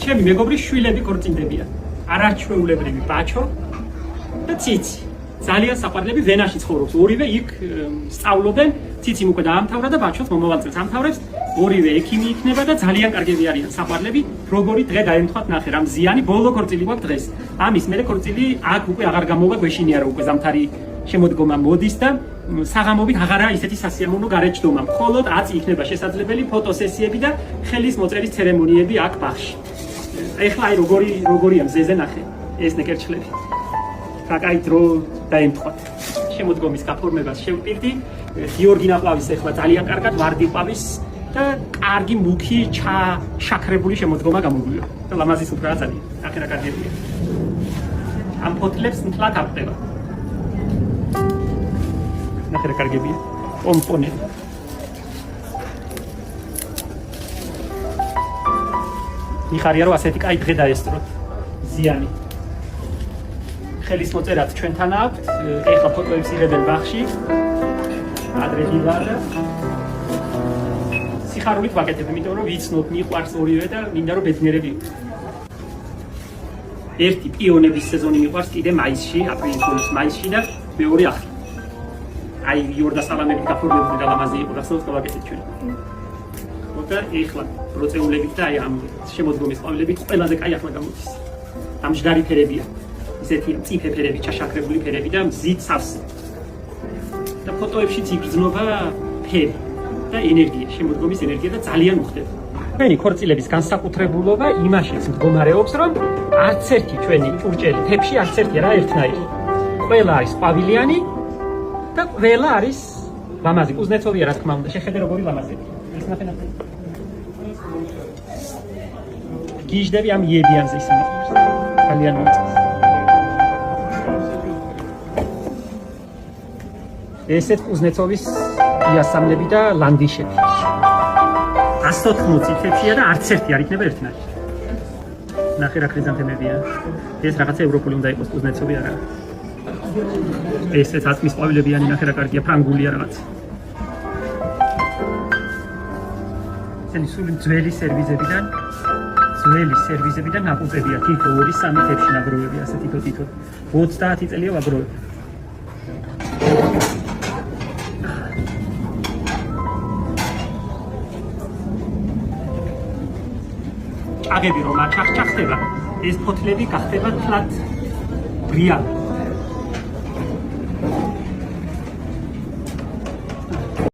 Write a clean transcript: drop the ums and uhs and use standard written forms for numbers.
ჩემი მეგობრის შვილები ქორწინდებიან. არაჩვეულებრივი ბაჩო და ციცი. ძალიან საყვარლები ვენაში ცხოვრობს. ორივე იქ სწავლობენ. ციცი უკვე დაამთავრა და ბაჩოს მომავალ წელს ამთავრებს. ორივე ექიმი იქნება და ძალიან კარგები არიან საყვარლები. როგორი დღე დაემთხათ ნახე რამ ზიანი ბოლო ქორწილი გვაქვს დღეს. ამის მერე ქორწილი აქ უკვე აღარ გამოვა გვეშინია რომ უკვე ზამთარი შემოდგომა მოდის და საღამობით აღარა ისეთი სასიამოვნო გარეჯდომა. მხოლოდ 10 იქნება შესაძლებელი ფოტოსესიები და ხელის მოწერის ცერემონიები აქ ბაღში. ეხლა აი როგორია მზეზე ნახე ეს ნეკერჩლები. საკაი დრო დაემთხვა. შემოდგომის გაფორმებას შევპირდი. გიორგი ნაყლავის ეხლა ძალიან კარგად ვარდი ყავის და კარგი მუქი შაქრებული შემოდგომა გამოგვიო. და ლამაზის უფრო ძალიან. ნახე რა კარგია. ამ ფოტლებს მთლად აღწევა. ნახე რა კარგებია. კომპონენტი. მიხარია რომ ასეთი კაი დღე დაესწროთ. ზიანი. ხელის მოწერაც ჩვენთან აქვთ. ეხლა ფოტოებს იღებენ ბაღში. ადრე დილა და სიხარულით ვაკეთებ, იმიტომ რომ ვიცნობ, მიყვარს ორივე და მინდა რომ ბედნიერები ვიყო. ერთი პიონების სეზონი მიყვარს კიდე მაისში, აპრილის მაისში და მეორე ახლა. აი იორდა სალამებით გაფორმებული და ლამაზი იყო და სწორად ვაკეთებ ჩვენ. და ეხლა პროცეულებით და აი ამ შემოდგომის ყვავილებით ყველაზე კაი ახლა გამოდის. ამ ჟგარი ფერებია. ისეთი მწიფე ფერები, ჩაშაქრებული ფერები და მზით სავსე. და ფოტოებშიც იგრძნობა ფერი და ენერგია, შემოდგომის ენერგია და ძალიან უხდება. ჩვენი ქორწილების განსაკუთრებულობა იმაშიც მდგომარეობს, რომ არც ერთი ჩვენი ჭურჭელი თეფში არც ერთი არა ერთნაირი. ყველა არის ყვავილიანი და ყველა არის ლამაზი, კუზნეცოვია რა თქმა უნდა, შეხედე როგორი ლამაზია. ეს ნახე. გიჟდები ამ იებიანზე ისინი. ძალიან მოწეს. ესეთ კუზნეცოვის იასამლები და ლანდიშები. 180 თეფშია და არც ერთი არ იქნება ერთნაირი. ნახე რა ქრიზანთემებია. ეს რაღაცა ევროპული უნდა იყოს კუზნეცოვი არა. ესეც აწმის ყვავილებიანი ნახე რა კარგია, ფრანგულია რაღაც. ესენი სული ძველი სერვიზებიდან ნაკუწებია თითო 2-3 თეფში ნაგროვები ასე თითო 30 წელია ვაგროვები. ჭაღები რომ აჩახჭახდება ეს ფოთლები გახდება თლად ბრიალი.